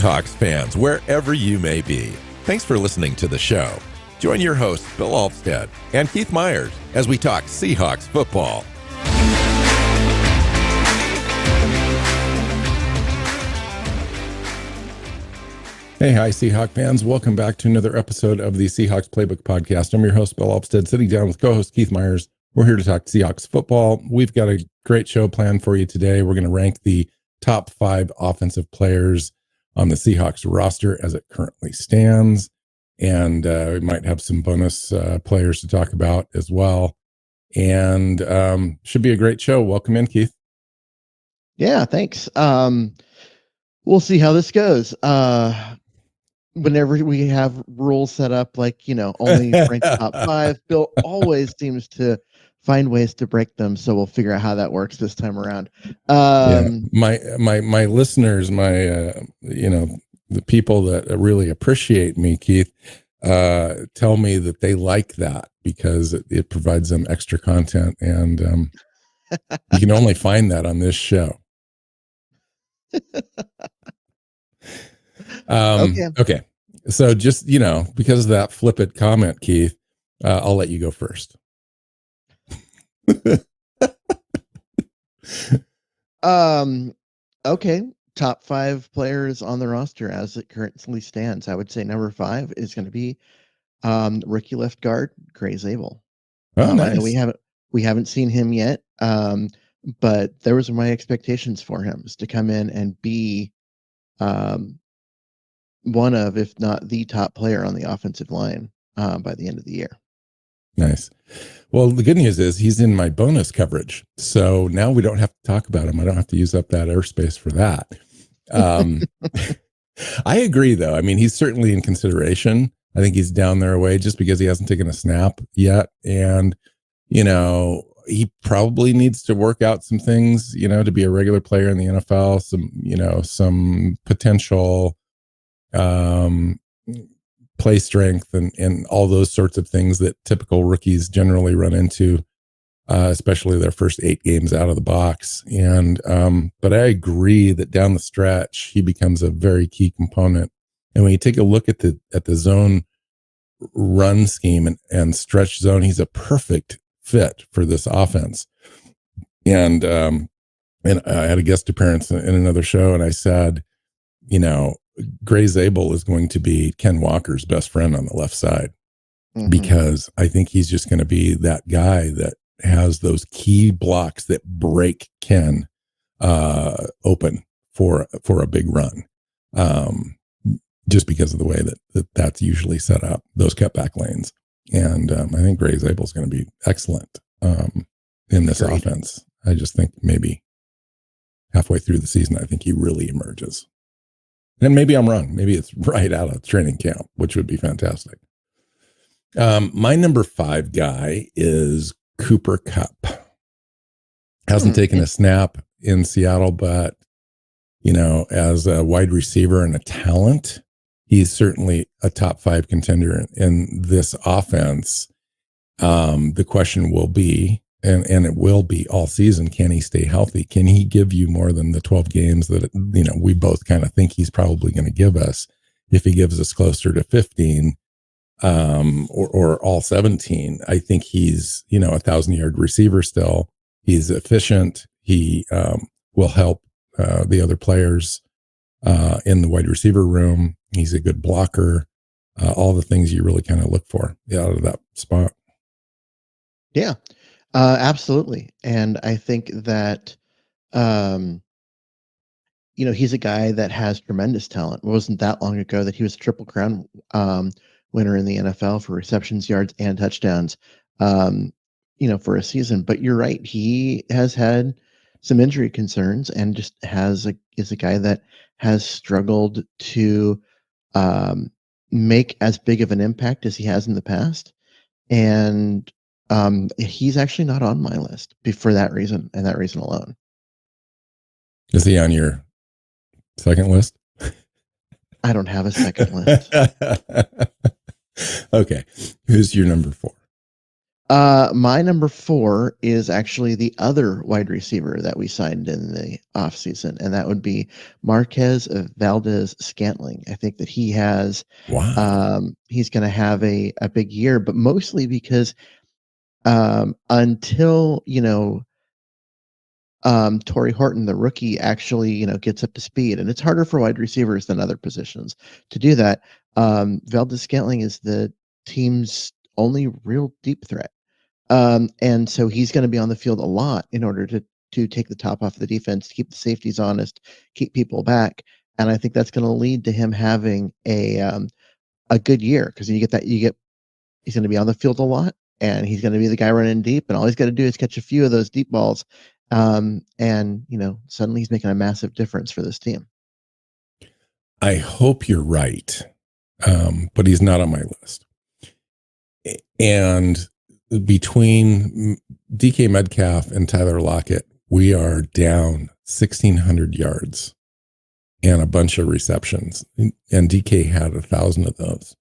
Seahawks fans, wherever you may be. Thanks for listening to the show. Join your hosts, Bill Alvstad and Keith Myers, as we talk Seahawks football. Hey, hi, Seahawk fans. Welcome back to another episode of the Seahawks Playbook podcast. I'm your host, Bill Alvstad, sitting down with co-host Keith Myers. We're here to talk Seahawks football. We've got a great show planned for you today. We're going to rank the top 5 offensive players on the Seahawks roster as it currently stands. And we might have some bonus players to talk about as well. And should be a great show. Welcome in, Keith. Yeah, thanks. We'll see how this goes. Whenever we have rules set up, like, only rank top 5, Bill always seems to find ways to break them. So we'll figure out how that works this time around. My listeners, the people that really appreciate me, Keith, tell me that they like that because it provides them extra content, and you can only find that on this show. Okay. So just, because of that flippant comment, Keith, I'll let you go first. Okay. Top 5 players on the roster as it currently stands. I would say number 5 is going to be rookie left guard Gray Zabel. Oh, nice. I know we haven't seen him yet, but there was my expectations for him is to come in and be one of, if not the top player on the offensive line by the end of the year. Nice. Well, the good news is he's in my bonus coverage. So now we don't have to talk about him. I don't have to use up that airspace for that. I agree, though. I mean, he's certainly in consideration. I think he's down there away just because he hasn't taken a snap yet. And, he probably needs to work out some things, to be a regular player in the NFL, some potential play strength and all those sorts of things that typical rookies generally run into, especially their first 8 games out of the box. And, but I agree that down the stretch, he becomes a very key component. And when you take a look at the zone run scheme and stretch zone, he's a perfect fit for this offense. And I had a guest appearance in another show, and I said, Gray Zabel is going to be Ken Walker's best friend on the left side, because I think he's just going to be that guy that has those key blocks that break Ken open for a big run, just because of the way that's usually set up, those cutback lanes. And I think Gray Zabel is going to be excellent in this offense. I just think maybe halfway through the season, I think he really emerges. And maybe I'm wrong. Maybe it's right out of training camp, which would be fantastic. My number 5 guy is Cooper Kupp. Hasn't taken a snap in Seattle, but, as a wide receiver and a talent, he's certainly a top 5 contender in this offense. The question will be, and it will be all season, can he stay healthy? Can he give you more than the 12 games that, we both kind of think he's probably going to give us? If he gives us closer to 15 or all 17, I think he's, a 1,000-yard receiver still. He's efficient. He will help the other players in the wide receiver room. He's a good blocker. All the things you really kind of look for out of that spot. Yeah. Absolutely. And I think that, he's a guy that has tremendous talent. It wasn't that long ago that he was a Triple Crown winner in the NFL for receptions, yards, and touchdowns, for a season. But you're right. He has had some injury concerns and just is a guy that has struggled to make as big of an impact as he has in the past. And he's actually not on my list for that reason and that reason alone. Is he on your second list? I don't have a second list. Okay. Who's your number 4? My number 4 is actually the other wide receiver that we signed in the offseason, and that would be Marquez Valdez-Scantling. I think that Wow. he's going to have a big year, but mostly because until Torrey Horton, the rookie, actually gets up to speed, and it's harder for wide receivers than other positions to do that. Valdez-Scantling is the team's only real deep threat. And so he's going to be on the field a lot in order to take the top off the defense, keep the safeties honest, keep people back. And I think that's going to lead to him having a good year, because he's going to be on the field a lot, and he's going to be the guy running deep, and all he's got to do is catch a few of those deep balls, and suddenly he's making a massive difference for this team. I hope you're right, but he's not on my list. And between DK Metcalf and Tyler Lockett, we are down 1,600 yards and a bunch of receptions. And DK had 1,000 of those.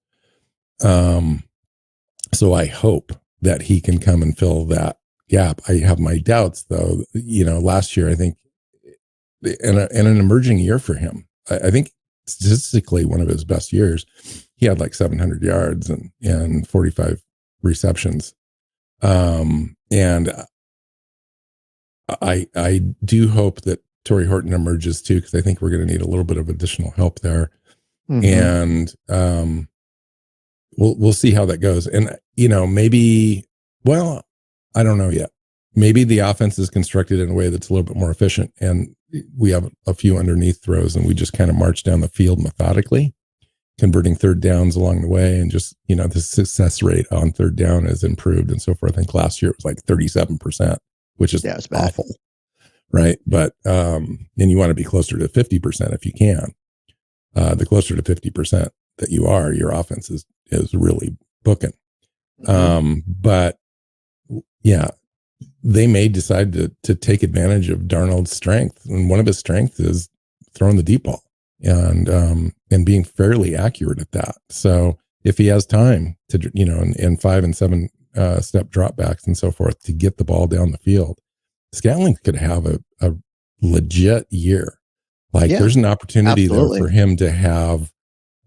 So I hope that he can come and fill that gap. I have my doubts, though. Last year, I think, in an emerging year for him, I think statistically one of his best years, he had like 700 yards and 45 receptions. And I do hope that Torrey Horton emerges too, because I think we're going to need a little bit of additional help there. Mm-hmm. And we'll see how that goes. And maybe, well, I don't know yet. Maybe the offense is constructed in a way that's a little bit more efficient, and we have a few underneath throws, and we just kind of march down the field methodically, converting third downs along the way, and just the success rate on third down has improved and so forth. I think last year it was like 37%, which is awful, right? But and you want to be closer to 50% if you can. The closer to 50% that you are, your offense is really booking. Mm-hmm. But yeah, they may decide to take advantage of Darnold's strength, and one of his strengths is throwing the deep ball and being fairly accurate at that. So if he has time to in 5 and 7 step dropbacks and so forth to get the ball down the field, Scantling could have a legit year. There's an opportunity there for him to have.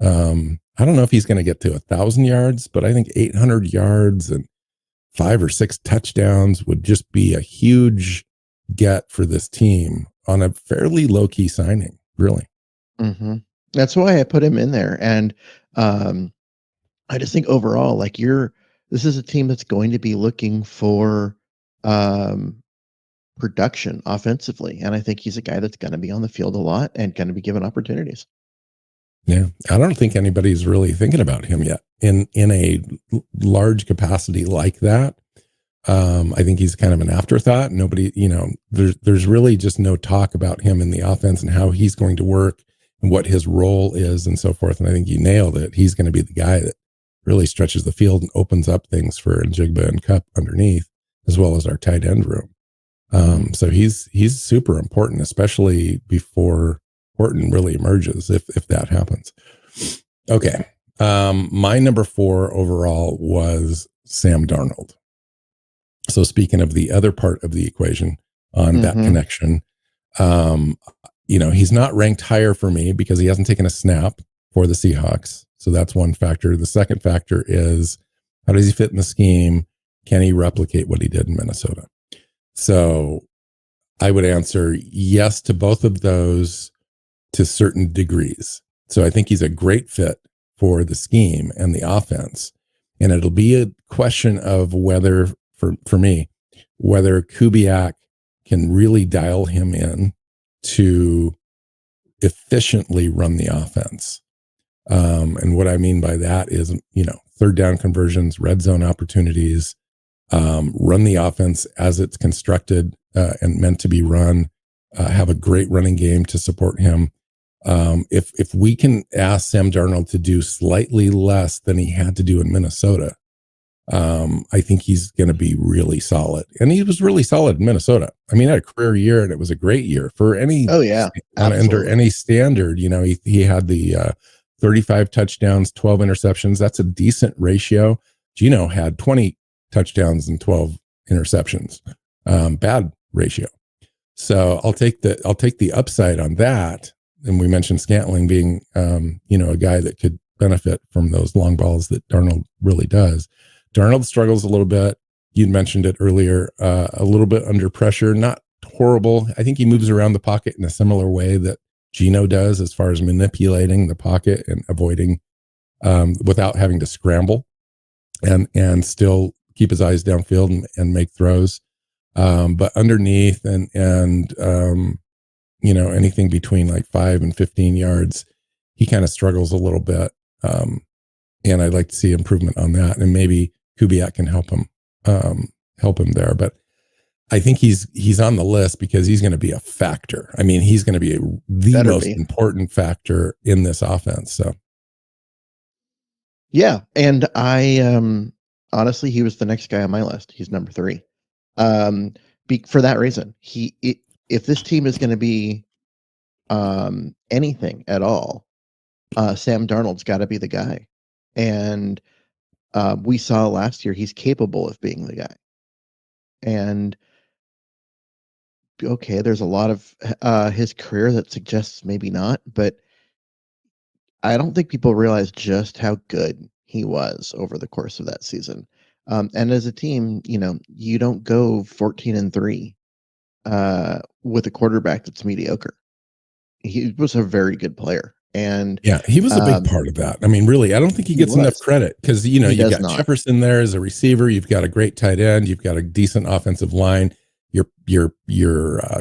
I don't know if he's going to get to 1,000 yards, but I think 800 yards and 5 or 6 touchdowns would just be a huge get for this team on a fairly low key signing, really. Mm-hmm. That's why I put him in there. And I just think overall, this is a team that's going to be looking for production offensively. And I think he's a guy that's going to be on the field a lot and going to be given opportunities. Yeah. I don't think anybody's really thinking about him yet in a large capacity like that. I think he's kind of an afterthought. Nobody, there's really just no talk about him in the offense and how he's going to work and what his role is and so forth. And I think you nailed it. He's going to be the guy that really stretches the field and opens up things for Njigba and Kupp underneath, as well as our tight end room. So he's super important, especially before Horton really emerges, if that happens. Okay. My number 4 overall was Sam Darnold. So speaking of the other part of the equation on that connection, he's not ranked higher for me because he hasn't taken a snap for the Seahawks. So that's one factor. The second factor is, how does he fit in the scheme? Can he replicate what he did in Minnesota? So I would answer yes to both of those to certain degrees. So I think he's a great fit for the scheme and the offense. And it'll be a question of whether, for me, whether Kubiak can really dial him in to efficiently run the offense. And what I mean by that is, third down conversions, red zone opportunities, run the offense as it's constructed and meant to be run, have a great running game to support him. If we can ask Sam Darnold to do slightly less than he had to do in Minnesota, I think he's going to be really solid. And he was really solid in Minnesota. I mean, he had a career year, and it was a great year for any. Oh yeah, under any standard. He had the 35 touchdowns, 12 interceptions. That's a decent ratio. Gino had 20 touchdowns and 12 interceptions. Bad ratio. So I'll take the upside on that. And we mentioned Scantling being, a guy that could benefit from those long balls that Darnold really does. Darnold struggles a little bit. You'd mentioned it earlier, a little bit under pressure, not horrible. I think he moves around the pocket in a similar way that Geno does, as far as manipulating the pocket and avoiding, without having to scramble, and still keep his eyes downfield and make throws. But underneath and anything between like 5 and 15 yards, he kind of struggles a little bit. And I'd like to see improvement on that. And maybe Kubiak can help him there. But I think he's on the list because he's going to be a factor. I mean, he's going to be the most important factor in this offense. So, yeah. And I, honestly, he was the next guy on my list. He's number 3. For that reason, if this team is going to be anything at all, Sam Darnold's got to be the guy. And we saw last year he's capable of being the guy. And okay, there's a lot of his career that suggests maybe not, but I don't think people realize just how good he was over the course of that season. And as a team, you don't go 14-3 with a quarterback that's mediocre. He was a very good player. And yeah, he was a big part of that. I mean, really, I don't think he gets enough credit because, you've got Jefferson there as a receiver. You've got a great tight end. You've got a decent offensive line. Your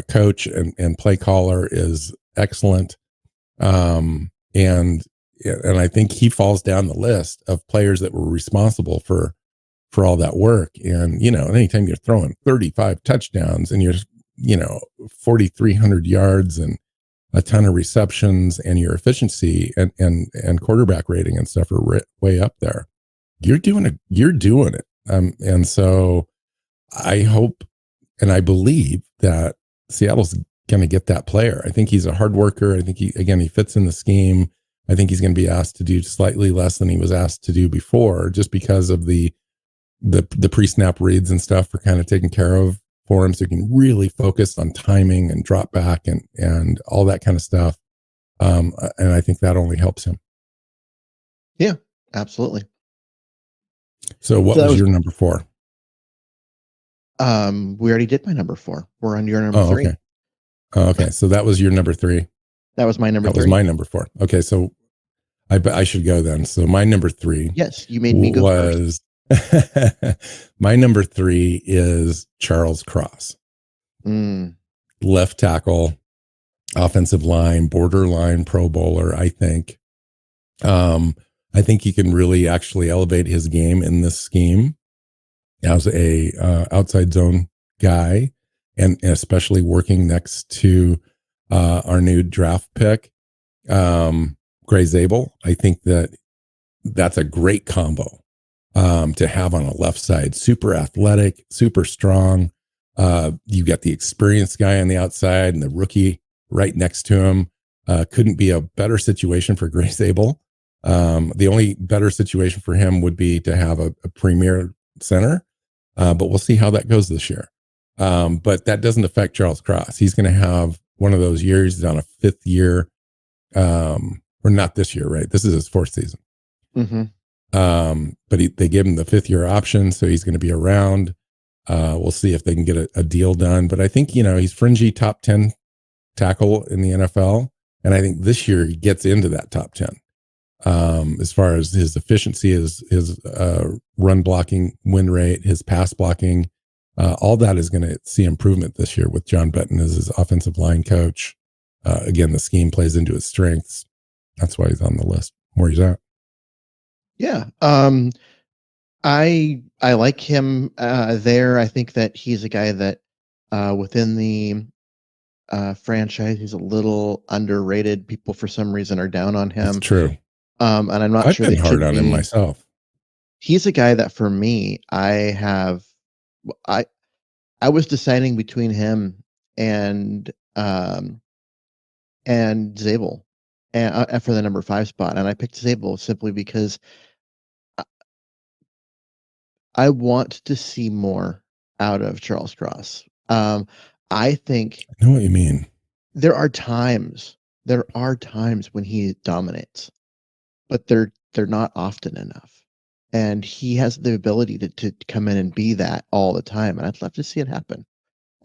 coach and play caller is excellent. And I think he falls down the list of players that were responsible for all that work. And, anytime you're throwing 35 touchdowns and you're, 4,300 yards and a ton of receptions, and your efficiency and quarterback rating and stuff are way up there, you're doing it. And so I hope and I believe that Seattle's going to get that player. I think he's a hard worker. I think he fits in the scheme. I think he's going to be asked to do slightly less than he was asked to do before, just because of the pre-snap reads and stuff are kind of taken care of for him, so he can really focus on timing and drop back and all that kind of stuff. And I think that only helps him. Yeah, absolutely. So what was your number 4? We already did my number 4. We're on your number 3. Okay. Okay. So that was your number 3. That was my number 3. That was my number 4. Okay. So I should go then. So my number 3. Yes, you made me go first. My number 3 is Charles Cross. Left tackle, offensive line, borderline Pro Bowler, I think. I think he can really actually elevate his game in this scheme as a outside zone guy, and especially working next to our new draft pick, Gray Zabel. I think that's a great combo to have on a left side. Super athletic, super strong. You got the experienced guy on the outside and the rookie right next to him. Couldn't be a better situation for Gray Zabel. The only better situation for him would be to have a premier center, but we'll see how that goes this year. But that doesn't affect Charles Cross. He's going to have one of those years. He's on a 5th year, or not this year, right? This is his 4th season. Mm-hmm. But they gave him the 5th year option, so he's going to be around. We'll see if they can get a deal done. But I think, he's fringy top 10 tackle in the NFL. And I think this year he gets into that top 10. As far as his efficiency, his run blocking win rate, his pass blocking, all that is going to see improvement this year with John Betten as his offensive line coach. Again, the scheme plays into his strengths. That's why he's on the list where he's at. Yeah. I like him there. I think that he's a guy that within the franchise, he's a little underrated. People for some reason are down on him. That's true. And I'm not sure I've they been hard on him myself. He's a guy that for me, I was deciding between him and Zabel and for the number 5 spot, and I picked Zabel simply because I want to see more out of Charles Cross. I think I know what you mean. there are times when he dominates, but they're not often enough. And he has the ability to come in and be that all the time, and I'd love to see it happen.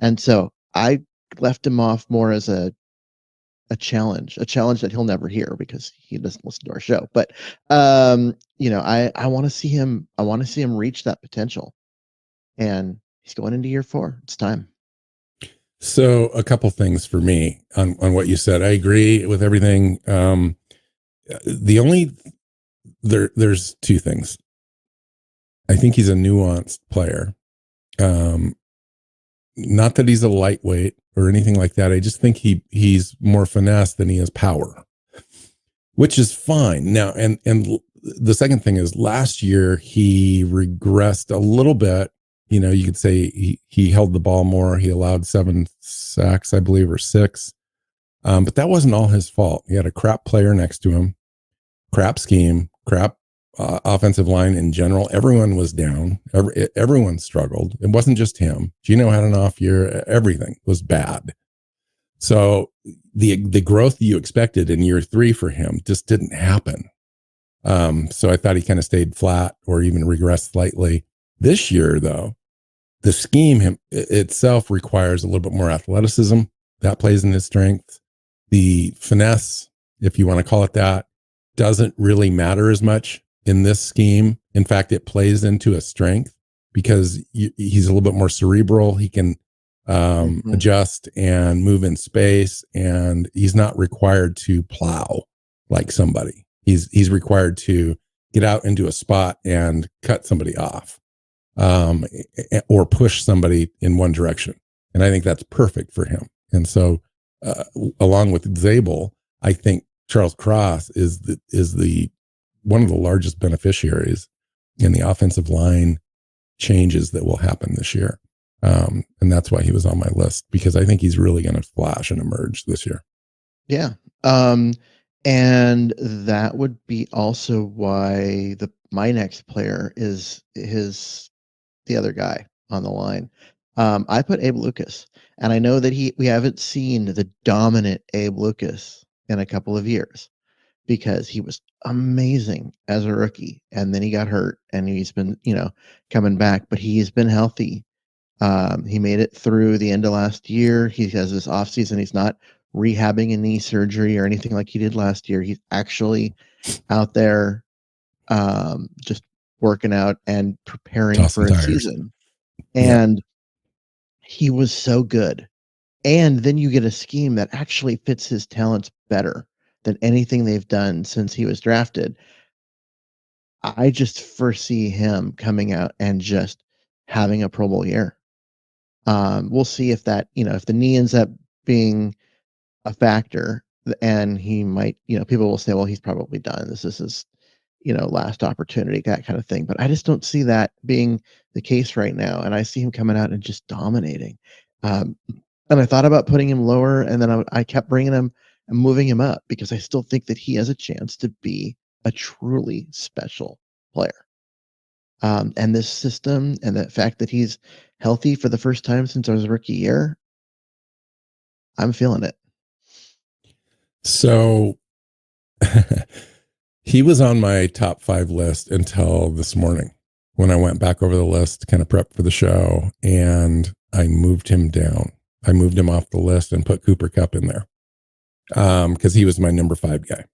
And so I left him off more as a challenge that he'll never hear because he doesn't listen to our show. But I want to see him. I want to see him reach that potential, and he's going into year 4. It's time. So a couple things for me on what you said. I agree with everything. The only there's two things. I think he's a nuanced player. Not that he's a lightweight or anything like that. I just think he's more finesse than he is power, which is fine. Now, and the second thing is last year he regressed a little bit. You know, you could say he held the ball more. He allowed 7 sacks, I believe, or 6. But that wasn't all his fault. He had a crap player next to him, crap scheme, crap offensive line in general. Everyone was down. Everyone struggled. It wasn't just him. Gino had an off year. Everything was bad. So the growth you expected in year 3 for him just didn't happen. So I thought he kind of stayed flat or even regressed slightly. This year, though, the scheme itself requires a little bit more athleticism. That plays in his strength. The finesse, if you want to call it that, doesn't really matter as much in this scheme. In fact, it plays into a strength because he's a little bit more cerebral. He can adjust and move in space, and he's not required to plow like somebody. He's required to get out into a spot and cut somebody off, or push somebody in one direction. And I think that's perfect for him. And so, along with Zabel, I think Charles Cross is the one of the largest beneficiaries in the offensive line changes that will happen this year. And that's why he was on my list, because I think he's really going to flash and emerge this year. Yeah. And that would be also why my next player is the other guy on the line. I put Abe Lucas, and I know that we haven't seen the dominant Abe Lucas in a couple of years because he was amazing as a rookie, and then he got hurt, and he's been coming back, but he's been healthy. He made it through the end of last year. He has this off season. He's not rehabbing a knee surgery or anything like he did last year. He's actually out there just working out and preparing for a season. And he was so good. And then you get a scheme that actually fits his talents better than anything they've done since he was drafted. I just foresee him coming out and just having a Pro Bowl year. We'll see if that, if the knee ends up being a factor, and he might, people will say, well, he's probably done. This is his, last opportunity, that kind of thing. But I just don't see that being the case right now. And I see him coming out and just dominating. And I thought about putting him lower, and then I kept bringing him and moving him up because I still think that he has a chance to be a truly special player. And this system and the fact that he's healthy for the first time since his rookie year, I'm feeling it. So he was on my top 5 list until this morning when I went back over the list to kind of prep for the show, and I moved him down. I moved him off the list and put Cooper Kupp in there because he was my number 5 guy.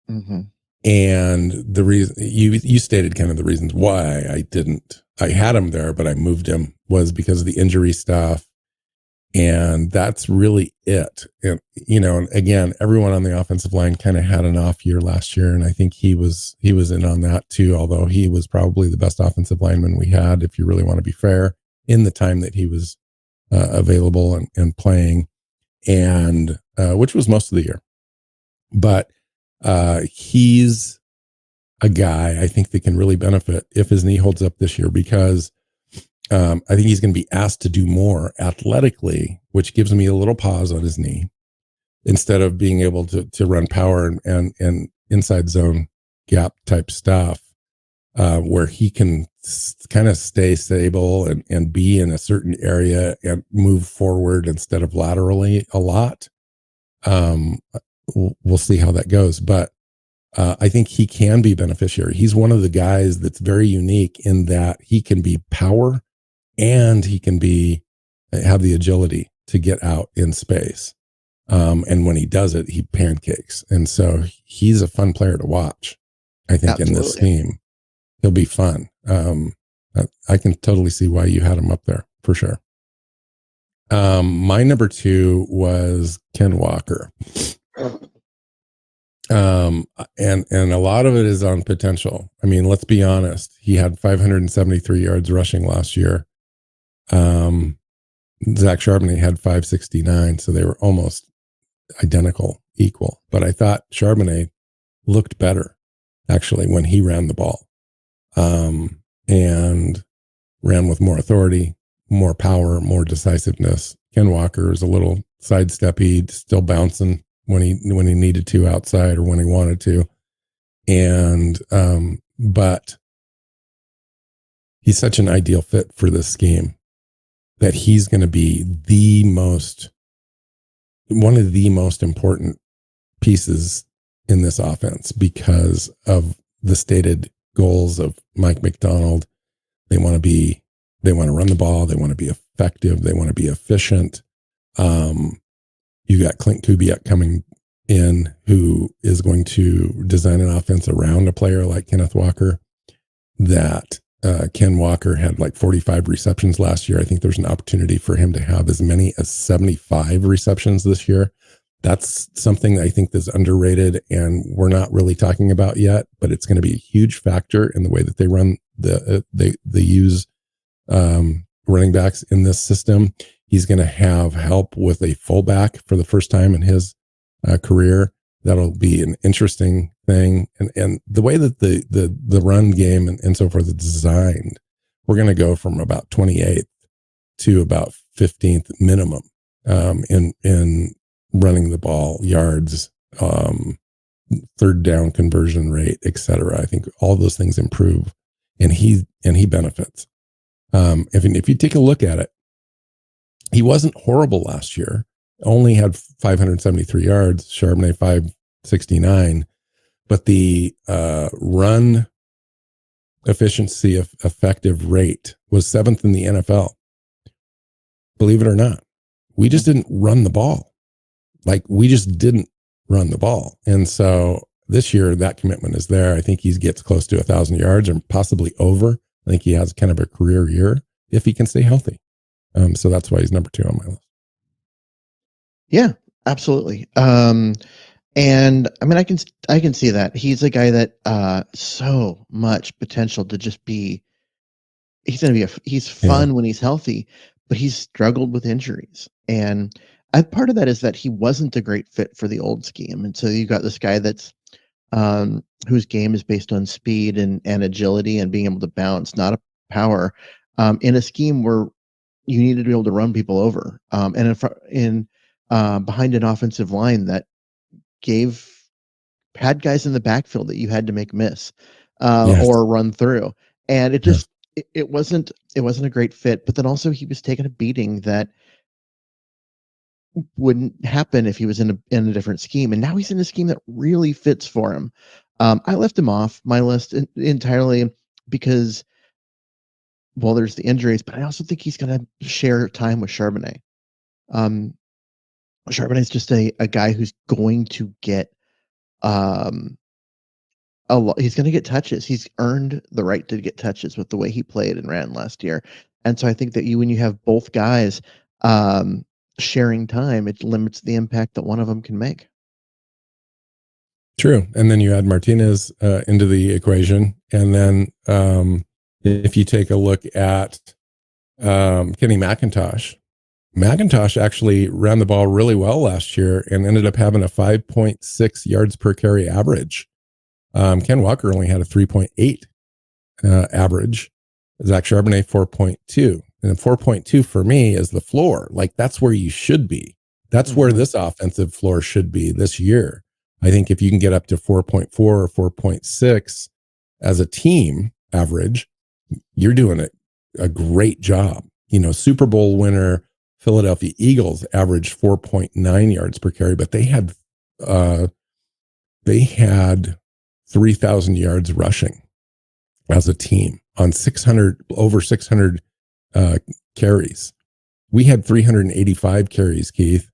Mm-hmm. And the reason you stated kind of the reasons why I had him there, but I moved him was because of the injury stuff. And that's really it. And, and again, everyone on the offensive line kind of had an off year last year. And I think he was in on that too, although he was probably the best offensive lineman we had, if you really want to be fair, in the time that he was available and playing, and which was most of the year. But he's a guy I think that can really benefit if his knee holds up this year, because I think he's going to be asked to do more athletically, which gives me a little pause on his knee, instead of being able to run power and inside zone gap type stuff. where he can kind of stay stable and be in a certain area and move forward instead of laterally a lot. We'll see how that goes, but I think he can be beneficiary. He's one of the guys that's very unique in that he can be power and he can have the agility to get out in space. And when he does it, he pancakes. And so he's a fun player to watch. I think in this scheme, he'll be fun. I can totally see why you had him up there for sure. My number 2 was Ken Walker. And a lot of it is on potential. I mean, let's be honest. He had 573 yards rushing last year. Zach Charbonnet had 569, so they were almost identical, equal. But I thought Charbonnet looked better, actually, when he ran the ball. And ran with more authority, more power, more decisiveness. Ken Walker is a little sidesteppy, still bouncing when he needed to outside or when he wanted to. And, but he's such an ideal fit for this scheme that he's going to be one of the most important pieces in this offense because of the stated goals of Mike McDonald. They want to run the ball. They want to be effective. They want to be efficient. You got Clint Kubiak coming in, who is going to design an offense around a player like Kenneth Walker. That Ken Walker had like 45 receptions last year. I think there's an opportunity for him to have as many as 75 receptions this year. That's something that I think is underrated and we're not really talking about yet, but it's going to be a huge factor in the way that they run they use running backs in this system. He's going to have help with a fullback for the first time in his career. That'll be an interesting thing. And the way that the run game and so forth is designed, we're going to go from about 28th to about 15th minimum in running the ball, yards, third down conversion rate, etc. I think all those things improve, and he benefits. If you take a look at it, he wasn't horrible last year. Only had 573 yards, Charbonnet 569, but the run efficiency of effective rate was 7th in the NFL. Believe it or not, we just didn't run the ball. We just didn't run the ball. And so this year that commitment is there. I think he gets close to 1,000 yards or possibly over. I think he has kind of a career year if he can stay healthy. So that's why he's number 2 on my list. Yeah, absolutely. And I mean, I can see that he's a guy that so much potential to just be. He's fun when he's healthy, but he's struggled with injuries, and part of that is that he wasn't a great fit for the old scheme, and so you got this guy that's whose game is based on speed and agility and being able to bounce, not a power, in a scheme where you needed to be able to run people over, and behind an offensive line that had guys in the backfield that you had to make miss or run through, and it just it wasn't a great fit. But then also he was taking a beating that wouldn't happen if he was in a different scheme, and now he's in a scheme that really fits for him. I left him off my list entirely because, well, there's the injuries, but I also think he's going to share time with Charbonnet. Charbonnet's just a guy who's going to get a lot. He's going to get touches. He's earned the right to get touches with the way he played and ran last year. And so I think that when you have both guys sharing time, it limits the impact that one of them can make. True. And then you add Martinez into the equation. And then if you take a look at Kenny McIntosh actually ran the ball really well last year and ended up having a 5.6 yards per carry average. Ken Walker only had a 3.8 average. Zach Charbonnet 4.2. And 4.2 for me is the floor. That's where you should be. That's where this offensive floor should be this year. I think if you can get up to 4.4 or 4.6 as a team, average, you're doing a great job. Super Bowl winner Philadelphia Eagles averaged 4.9 yards per carry, but they had 3,000 yards rushing as a team on over 600 carries. We had 385 carries, Keith.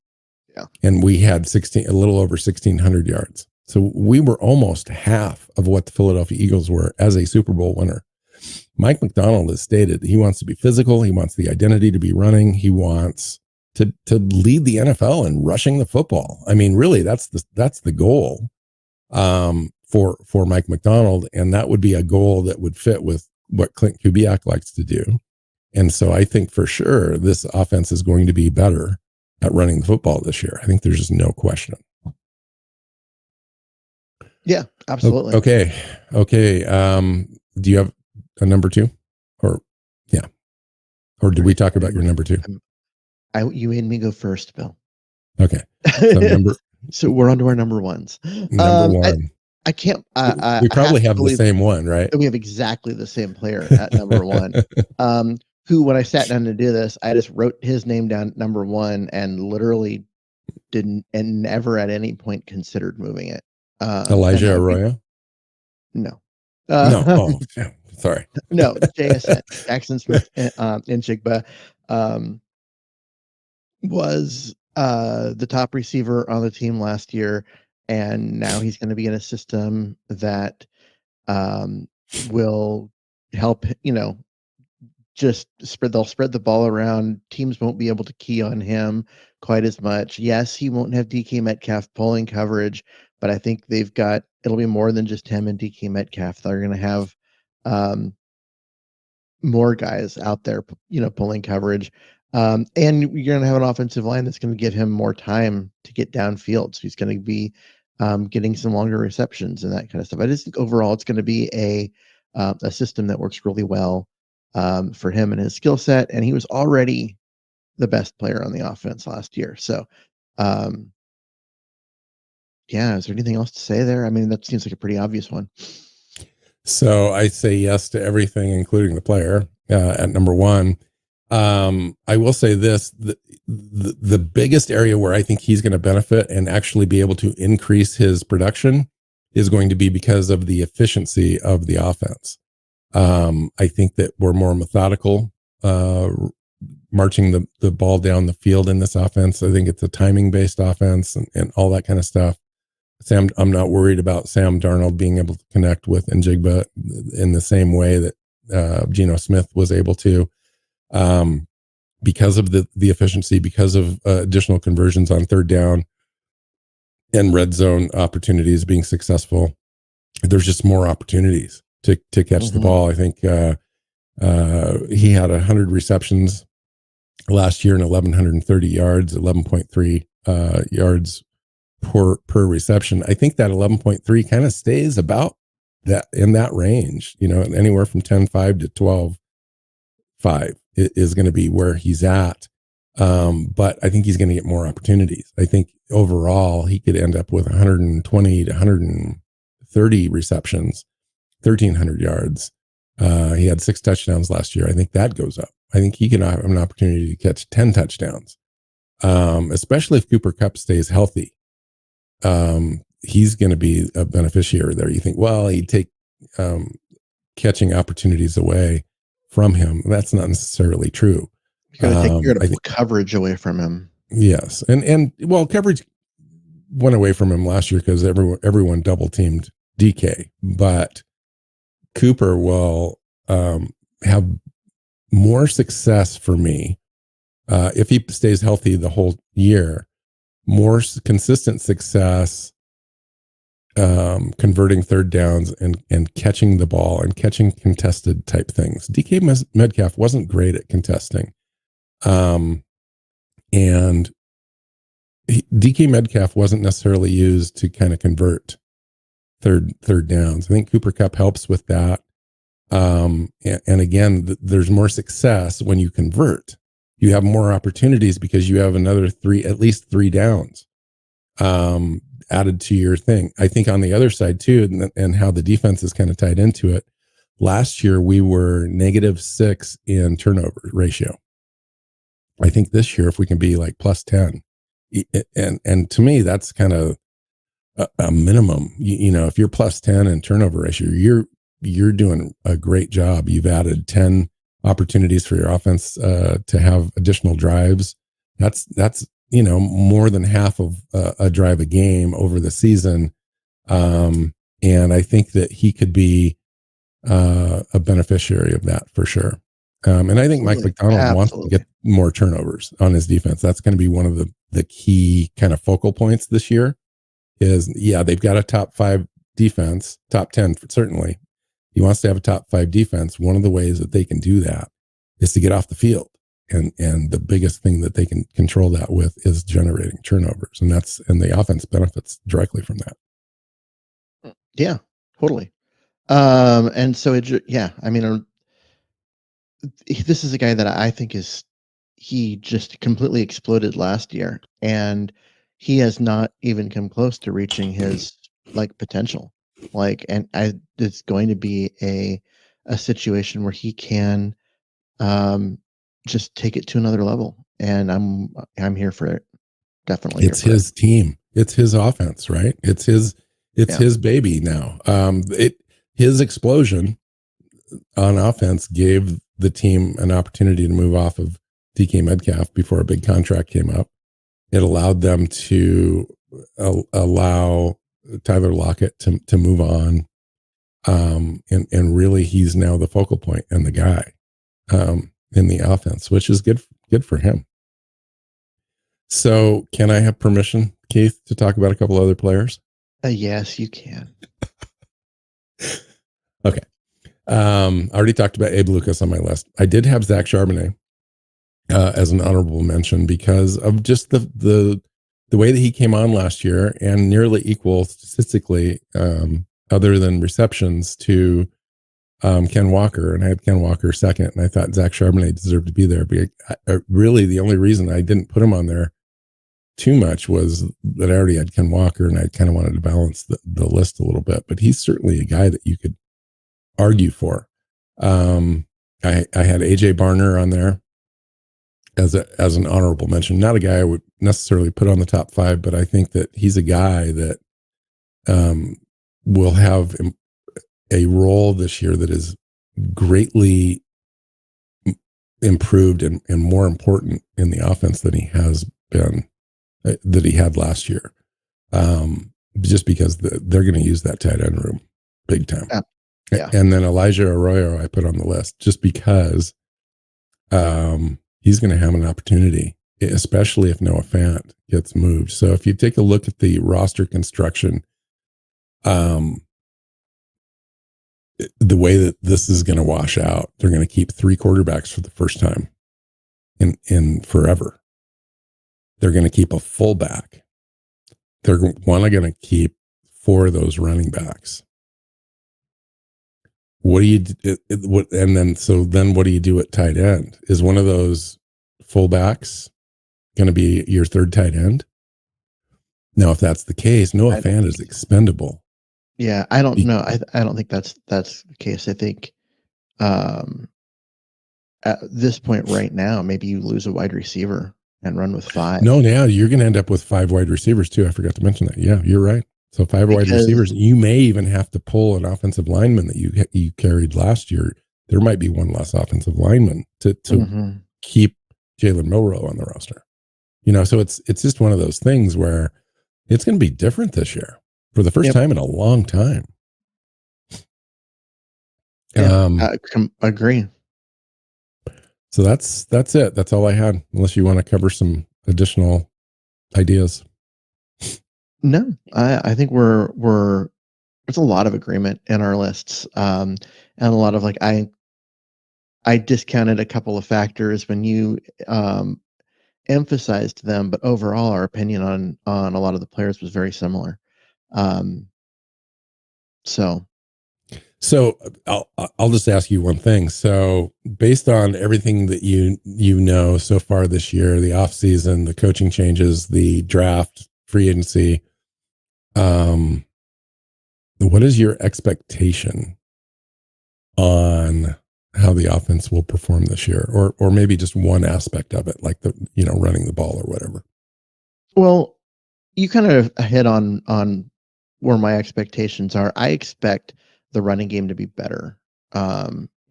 Yeah. And we had a little over 1,600 yards. So we were almost half of what the Philadelphia Eagles were as a Super Bowl winner. Mike McDonald has stated he wants to be physical. He wants the identity to be running. He wants to lead the NFL in rushing the football. I mean, really, that's the goal for Mike McDonald, and that would be a goal that would fit with what Clint Kubiak likes to do. And so I think for sure this offense is going to be better at running the football this year. I think there's just no question. Yeah, absolutely. Okay. Do you have a number two? Or did we talk about your number two? You made me go first, Bill. Okay. So we're on to our number ones. Number one. I can't. We probably have the same one, right? We have exactly the same player at number one. Who, when I sat down to do this, I just wrote his name down number one and literally didn't and never at any point considered moving it. Elijah Arroyo? No. No. Oh, sorry. No. JSN, Jackson Smith in Jigba, was the top receiver on the team last year, and now he's going to be in a system that will help, they'll spread the ball around. Teams won't be able to key on him quite as much. Yes, he won't have DK Metcalf pulling coverage, but I think it'll be more than just him and DK Metcalf. They're going to have more guys out there, pulling coverage. And you're going to have an offensive line that's going to give him more time to get downfield. So he's going to be getting some longer receptions and that kind of stuff. I just think overall it's going to be a system that works really well for him and his skill set. And he was already the best player on the offense last year. So, is there anything else to say there? I mean, that seems like a pretty obvious one. So I say yes to everything, including the player at number one. I will say this, the biggest area where I think he's going to benefit and actually be able to increase his production is going to be because of the efficiency of the offense. I think that we're more methodical, marching the ball down the field in this offense. I think it's a timing based offense and all that kind of stuff. I'm not worried about Sam Darnold being able to connect with Njigba in the same way that Geno Smith was able to. Because of the efficiency, because of additional conversions on third down and red zone opportunities being successful, there's just more opportunities to catch the ball. I think he had 100 receptions last year and 1,130 yards, 11.3 yards per reception. I think that 11.3 kind of stays about that in that range, anywhere from 10.5 to 12.5 is going to be where he's at. But I think he's going to get more opportunities. I think overall he could end up with 120 to 130 receptions, 1,300 yards. He had 6 touchdowns last year. I think that goes up. I think he can have an opportunity to catch 10 touchdowns, especially if Cooper Kupp stays healthy. He's going to be a beneficiary there. You think, well, he'd take catching opportunities away from him. That's not necessarily true. You're going to take coverage away from him. Yes. And coverage went away from him last year because everyone double teamed DK, but Cooper will have more success for me if he stays healthy the whole year, more consistent success converting third downs and catching the ball and catching contested type things. DK Metcalf wasn't great at contesting. And DK Metcalf wasn't necessarily used to kind of convert third downs. I think Cooper Kupp helps with that. And again, there's more success when you convert. You have more opportunities because you have at least three downs added to your thing. I think on the other side too, and how the defense is kind of tied into it, Last year we were -6 in turnover ratio. I think this year, if we can be like +10, and to me, that's kind of a minimum. You know, if you're +10 in turnover ratio, you're doing a great job. You've added 10 opportunities for your offense to have additional drives. That's more than half of a drive a game over the season. And I think that he could be a beneficiary of that for sure. And I think Mike Absolutely. McDonald wants to Absolutely. get more turnovers on his defense. That's going to be one of the key kind of focal points this year. Is they've got a top 5 defense, top 10 certainly. He wants to have a top 5 defense. One of the ways that they can do that is to get off the field. And the biggest thing that they can control that with is generating turnovers. And the offense benefits directly from that. Yeah, totally. And so I mean, this is a guy that I think he just completely exploded last year, and he has not even come close to reaching his like potential. And it's going to be a situation where he can um just take it to another level, and I'm here for it. Definitely here It's for it. his team. It's his offense, right? It's Yeah. his baby now. His explosion on offense gave the team an opportunity to move off of DK Metcalf before a big contract came up. It allowed them to allow Tyler Lockett to move on. And really he's now the focal point and the guy in the offense, which is good for him. So can I have permission, Keith, to talk about a couple other players? Yes, you can. Okay. I already talked about Abe Lucas on my list. I did have Zach Charbonnet as an honorable mention because of just the way that he came on last year and nearly equal statistically, other than receptions, to Ken Walker. And I had Ken Walker second, and I thought Zach Charbonnet deserved to be there. But really, the only reason I didn't put him on there too much was that I already had Ken Walker, and I kind of wanted to balance the list a little bit. But he's certainly a guy that you could argue for. I had AJ Barner on there as an honorable mention. Not a guy I would necessarily put on the top 5, but I think that he's a guy that will have a role this year that is greatly improved and more important in the offense than he has been, that he had last year. Just because they're going to use that tight end room big time. Yeah. And then Elijah Arroyo I put on the list just because he's going to have an opportunity, especially if Noah Fant gets moved. So if you take a look at the roster construction, the way that this is going to wash out, they're going to keep 3 quarterbacks for the first time in forever. They're going to keep a fullback. They're going to keep 4 of those running backs. What do you what do you do at tight end? Is one of those fullbacks going to be your third tight end? Now, if that's the case, Noah Fant is expendable. Yeah, I don't know. I don't think that's the case. I think at this point right now, maybe you lose a wide receiver and run with 5. No, now you're going to end up with 5 wide receivers too. I forgot to mention that. Yeah, you're right. So 5 wide receivers. You may even have to pull an offensive lineman that you carried last year. There might be one less offensive lineman to keep Jalen Milroe on the roster. So it's just one of those things where it's going to be different this year for the first time in a long time. Yeah, agree. So that's it. That's all I had. Unless you want to cover some additional ideas. No, I think there's a lot of agreement in our lists, and a lot of I discounted a couple of factors when you emphasized them, but overall, our opinion on a lot of the players was very similar. So I'll just ask you one thing. So based on everything that you know so far this year, the off season, the coaching changes, the draft, free agency, what is your expectation on how the offense will perform this year, or maybe just one aspect of it, like the running the ball or whatever. Well, you kind of hit on where my expectations are. I expect the running game to be better,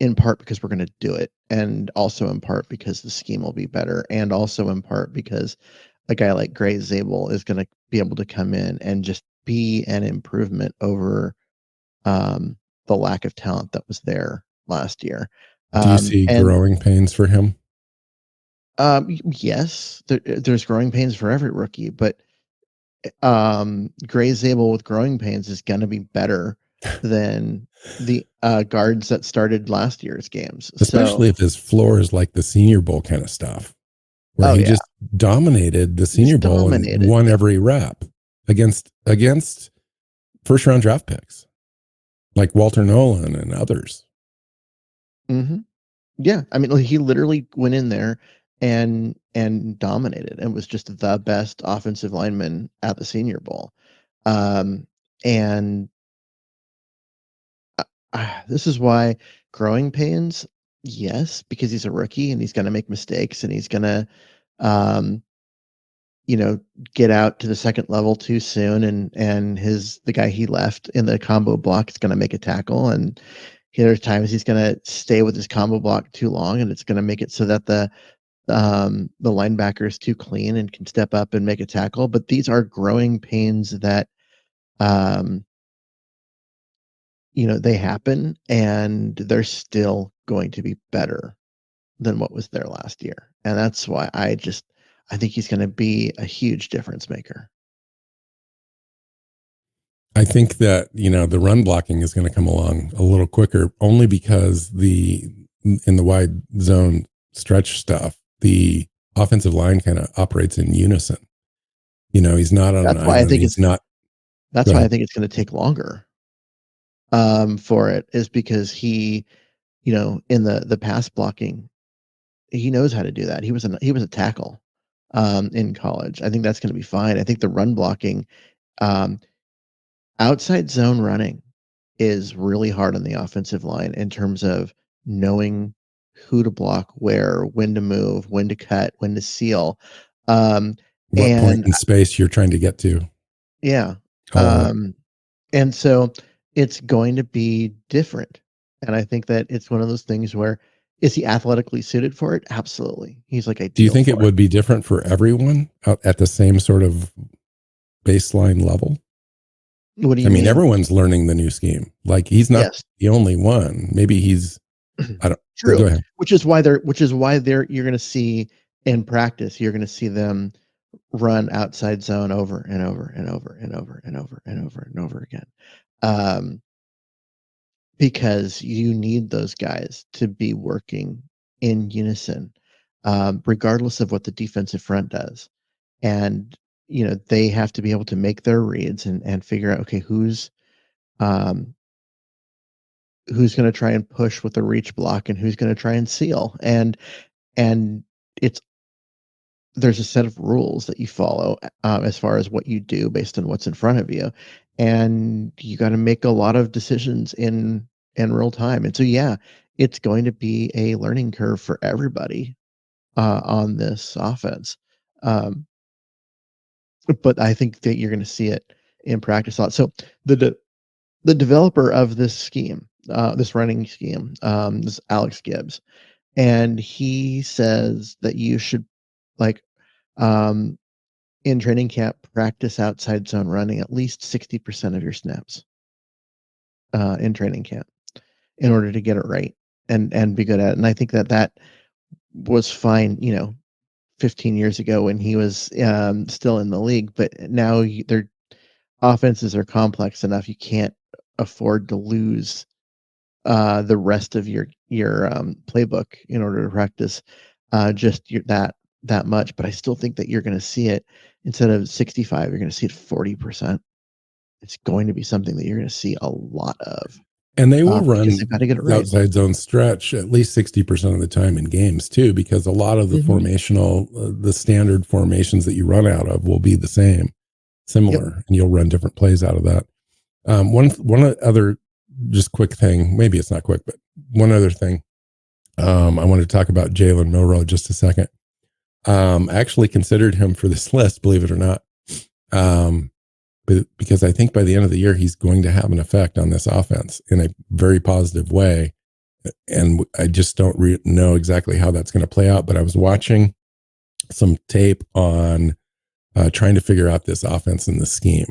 in part because we're going to do it, and also in part because the scheme will be better, and also in part because a guy like Gray Zabel is going to be able to come in and just be an improvement over um, the lack of talent that was there last year. Do you see And growing pains for him? yes, there's growing pains for every rookie, but Gray Zabel with growing pains is going to be better than the guards that started last year's games. So, Especially if his floor is like the Senior Bowl kind of stuff, where oh he yeah, just dominated the he's Senior Bowl and dominated. won Yeah. every rep against first round draft picks like Walter Nolan and others. hmm Yeah, I mean, like, he literally went in there and dominated and was just the best offensive lineman at the Senior Bowl. Um, and this is why growing pains, yes, because he's a rookie and he's going to make mistakes and he's going to, um, you know, get out to the second level too soon, and the guy he left in the combo block is going to make a tackle, and there's times he's going to stay with his combo block too long, and it's going to make it so that the linebacker is too clean and can step up and make a tackle. But these are growing pains that um, they happen, and they're still going to be better than what was there last year. And that's why I think he's going to be a huge difference maker. I think that, the run blocking is going to come along a little quicker only because in the wide zone stretch stuff, the offensive line kind of operates in unison. He's not on an That's why I island. think He's it's not, that's go why I ahead. think it's going to take longer for it, is because he, in the pass blocking, he knows how to do that. He was a tackle in college. I think that's going to be fine. I think the run blocking, um, outside zone running is really hard on the offensive line in terms of knowing who to block, where, when to move, when to cut, when to seal. Um, What point and in space you're trying to get to yeah. all of it. Um, and so it's going to be different. And I think that it's one of those things where, is he athletically suited for it? Absolutely. He's like Do you ideal think it for it. would be different for everyone at the same sort of baseline level? What do I you mean, mean? everyone's learning the new scheme. Like he's not Yes. the only one. Maybe he's, I don't, True. go ahead. Which is why you're going to see in practice, you're going to see them run outside zone over and over and over and over and over and over and over again. Um, because you need those guys to be working in unison, regardless of what the defensive front does. And, they have to be able to make their reads and figure out, okay, um, who's going to try and push with the reach block and who's going to try and seal. And it's there's a set of rules that you follow, as far as what you do based on what's in front of you, and you got to make a lot of decisions in real time. And so, yeah, it's going to be a learning curve for everybody on this offense. Um, but I think that you're going to see it in practice a lot. So the developer of this scheme, this running scheme, this Alex Gibbs, and he says that you should, like, um, in training camp, practice outside zone running at least 60% of your snaps in training camp in order to get it right and be good at it. And I think that was fine, 15 years ago when he was still in the league. But now their offenses are complex enough. You can't afford to lose the rest of your playbook in order to practice that much. But I still think that you're going to see it, instead of 65, you're going to see it 40%. It's going to be something that you're going to see a lot of, And they will because they've got run to get it right. outside zone stretch at least 60% of the time in games too, because a lot of the hmm the standard formations that you run out of will be the same, Yep. similar, and you'll run different plays out of that. One other just quick thing, maybe it's not quick, but one other thing. I wanted to talk about Jalen Milroe just a second. I actually considered him for this list, believe it or not, but because I think by the end of the year, he's going to have an effect on this offense in a very positive way. And I just don't know exactly how that's going to play out. But I was watching some tape on trying to figure out this offense and the scheme,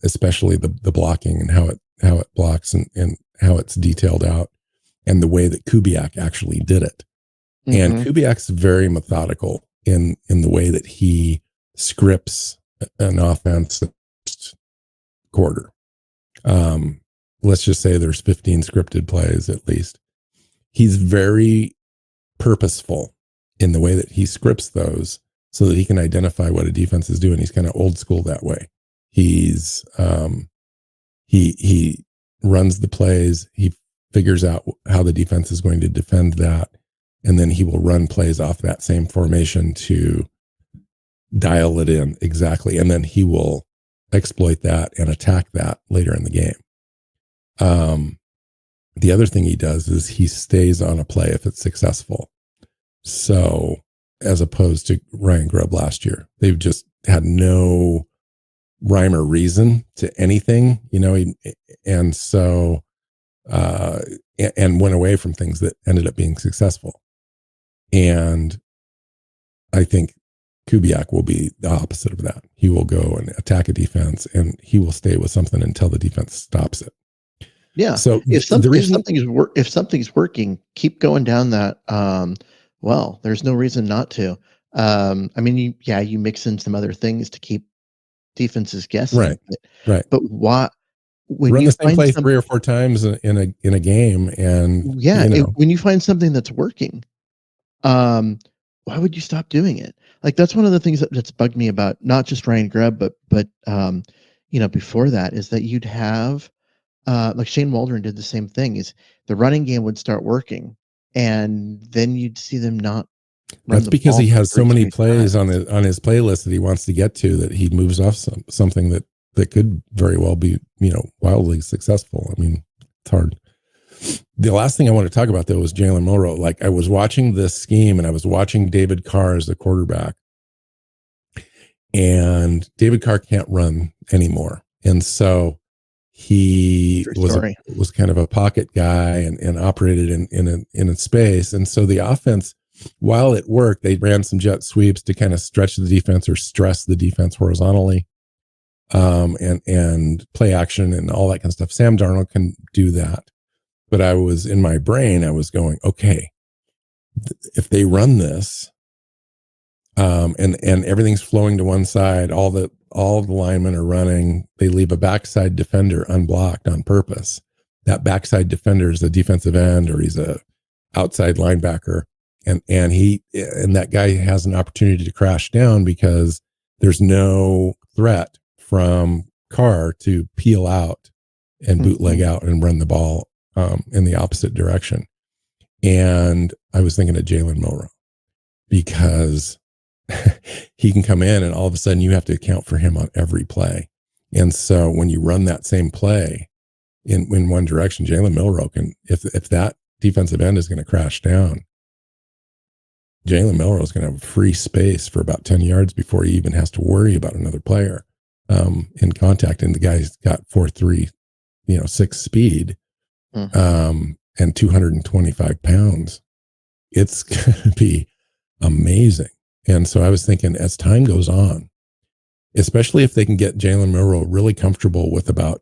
especially the blocking and how it blocks and how it's detailed out, and the way that Kubiak actually did it. And Kubiak's very methodical in the way that he scripts an offense quarter. Let's just say there's 15 scripted plays at least. He's very purposeful in the way that he scripts those so that he can identify what a defense is doing. He's kind of old school that way. He's he runs the plays. He figures out how the defense is going to defend that. And then he will run plays off that same formation to dial it in exactly. And then he will exploit that and attack that later in the game. The other thing he does is he stays on a play if it's successful. So as opposed to Ryan Grubb last year, they've just had no rhyme or reason to anything, and so and went away from things that ended up being successful. And I think Kubiak will be the opposite of that. He will go and attack a defense, and he will stay with something until the defense stops it. Yeah. So if something's working, keep going down that. Well, there's no reason not to. I mean, you mix in some other things to keep defenses guessing. Right. But why? When run you the same play 3 or 4 times in a game, and when you find something that's working, why would you stop doing it? Like, that's one of the things that's bugged me about not just Ryan Grubb, but before that, is that you'd have like Shane Waldron did the same thing. Is the running game would start working, and then you'd see them not run. That's because he has so many plays on his playlist that he wants to get to, that he moves off something that could very well be, wildly successful. I mean, it's hard. The last thing I want to talk about, though, was Jalen Milroe. Like, I was watching this scheme, and I was watching David Carr as the quarterback, and David Carr can't run anymore. And so he was kind of a pocket guy and operated in a space. And so the offense, while it worked, they ran some jet sweeps to kind of stretch the defense or stress the defense horizontally, and play action and all that kind of stuff. Sam Darnold can do that. But I was, in my brain, I was going, okay, if they run this, and everything's flowing to one side, all the linemen are running, they leave a backside defender unblocked on purpose. That backside defender is a defensive end, or he's a outside linebacker, and that guy has an opportunity to crash down because there's no threat from Carr to peel out and bootleg out and run the ball in the opposite direction. And I was thinking of Jalen Milroe, because he can come in and all of a sudden you have to account for him on every play. And so when you run that same play in one direction, Jalen Milroe can, if that defensive end is going to crash down, Jalen Milroe is going to have free space for about 10 yards before he even has to worry about another player in contact. And the guy's got 4.3, 6 speed, and 225 pounds. It's going to be amazing. And so I was thinking, as time goes on, especially if they can get Jalen Milroe really comfortable with about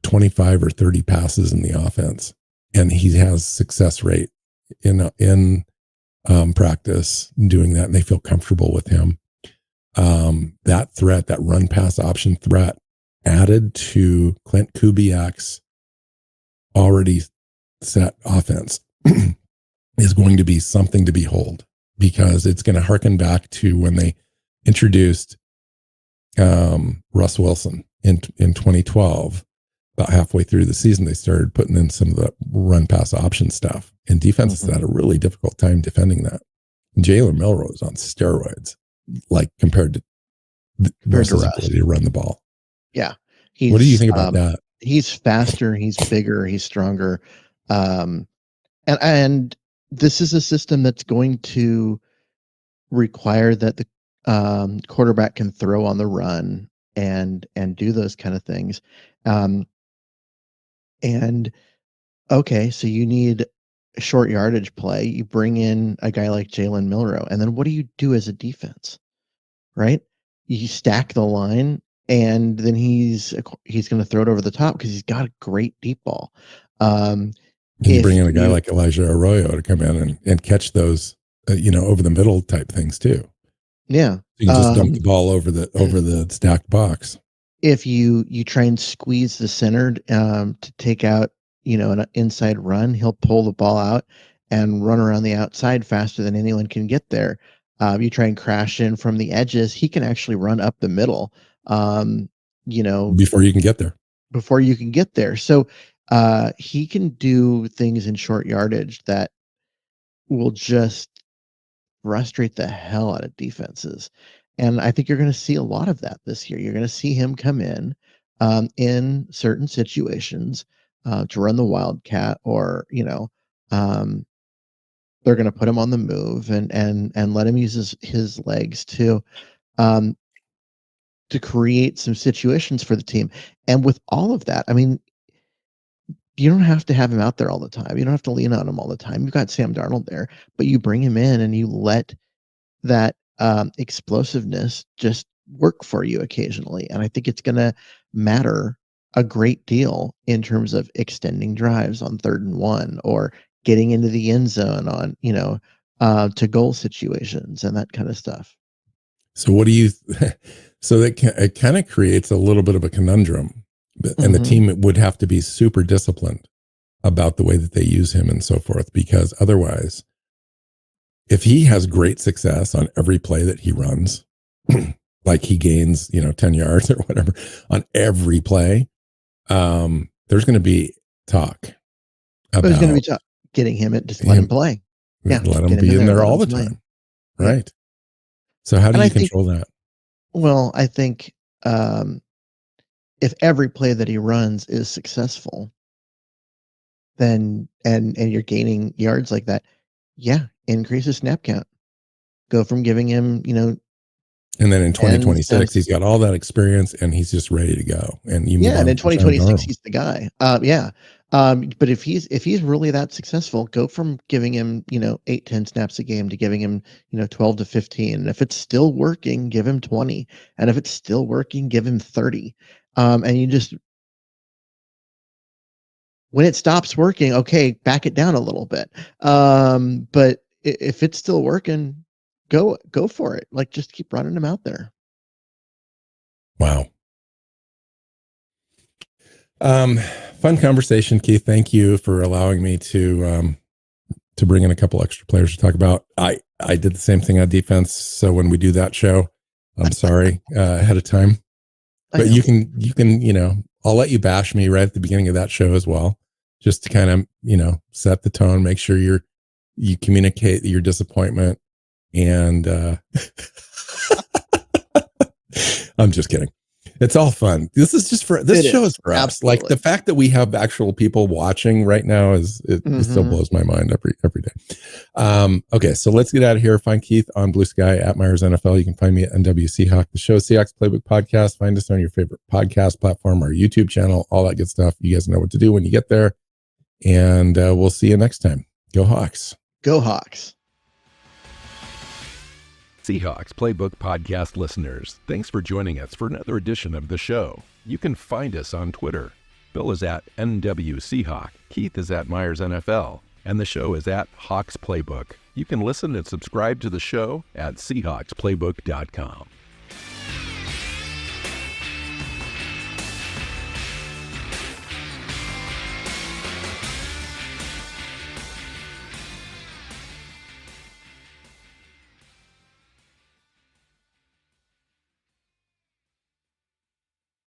25 or 30 passes in the offense, and he has success rate in practice doing that, and they feel comfortable with him, that threat, that run pass option threat, added to Clint Kubiak's already set offense, is going to be something to behold, because it's going to harken back to when they introduced Russ Wilson in 2012. About halfway through the season, they started putting in some of the run pass option stuff, and defenses had a really difficult time defending that. Jalen Milroe is on steroids, like compared to Russ's ability to run the ball. Yeah. What do you think about that? He's faster, he's bigger, he's stronger. Um, and this is a system that's going to require that the quarterback can throw on the run and do those kind of things. Um, and okay, so you need short yardage play. You bring in a guy like Jalen Milrow, and then what do you do as a defense, right? You stack the line, and then he's going to throw it over the top because he's got a great deep ball. Um, And you bring if in a guy you like Elijah Arroyo to come in and catch those, over the middle type things too. yeah, You can just dump the ball over the stacked box. if you try and squeeze the center to take out an inside run, he'll pull the ball out and run around the outside faster than anyone can get there. You try and crash in from the edges, he can actually run up the middle. Um, Before you can get there. before you can get there. So he can do things in short yardage that will just frustrate the hell out of defenses. And I think you're going to see a lot of that this year. You're going to see him come in certain situations to run the wildcat, or um, they're going to put him on the move and let him use his legs um, to create some situations for the team. And with all of that, I mean, you don't have to have him out there all the time. You don't have to lean on him all the time. You've got Sam Darnold there, but you bring him in and you let that explosiveness just work for you occasionally. And I think it's going to matter a great deal in terms of extending drives on 3rd and 1, or getting into the end zone on, to goal situations and that kind of stuff. So what do you? So that it kind of creates a little bit of a conundrum, and the Mm-hmm. team would have to be super disciplined about the way that they use him and so forth, because otherwise, if he has great success on every play that he runs, like he gains 10 yards or whatever on every play, there's going to be talk There's going to be about getting him at just let him him. play. Yeah, Let just him get him be in in there, there let all him the play. time, Yeah. right? So how do And I you think, control that? well, I think if every play that he runs is successful, then and you're gaining yards like that, yeah, increase his snap count. Go from giving him, And then in 10 2026, snaps. he's got all that experience and he's just ready to go. And you move Yeah, and on in from Sam 2026 Darnold. he's the guy. Yeah. But if he's really that successful, go from giving him, 8, 10 snaps a game to giving him, 12 to 15. And if it's still working, give him 20. And if it's still working, give him 30. And you just, when it stops working, okay, back it down a little bit. But if it's still working, go for it. Like, just keep running them out there. Wow. Um, Fun conversation, Keith. Thank you for allowing me to bring in a couple extra players to talk about. I did the same thing on defense. So when we do that show, I'm sorry ahead of time. I But know. I'll let you bash me right at the beginning of that show as well, just to kind of, set the tone, make sure you communicate your disappointment. And I'm just kidding. It's all fun. This It show is is. for us. Like the Absolutely. fact that we have actual people watching right now it still Hmm. blows my mind every day. Okay, so let's get out of here. Find Keith on Blue Sky at Myers NFL. You can find me at NW Hawk, the show Seahawks Playbook podcast. Find us on your favorite podcast platform, our YouTube channel, all that good stuff. You guys know what to do when you get there. And we'll see you next time. Go Hawks. Go Hawks. Seahawks Playbook podcast listeners, thanks for joining us for another edition of the show. You can find us on Twitter. Bill is at NW Seahawk, Keith is at Myers NFL, and the show is at Hawks Playbook. You can listen and subscribe to the show at SeahawksPlaybook.com.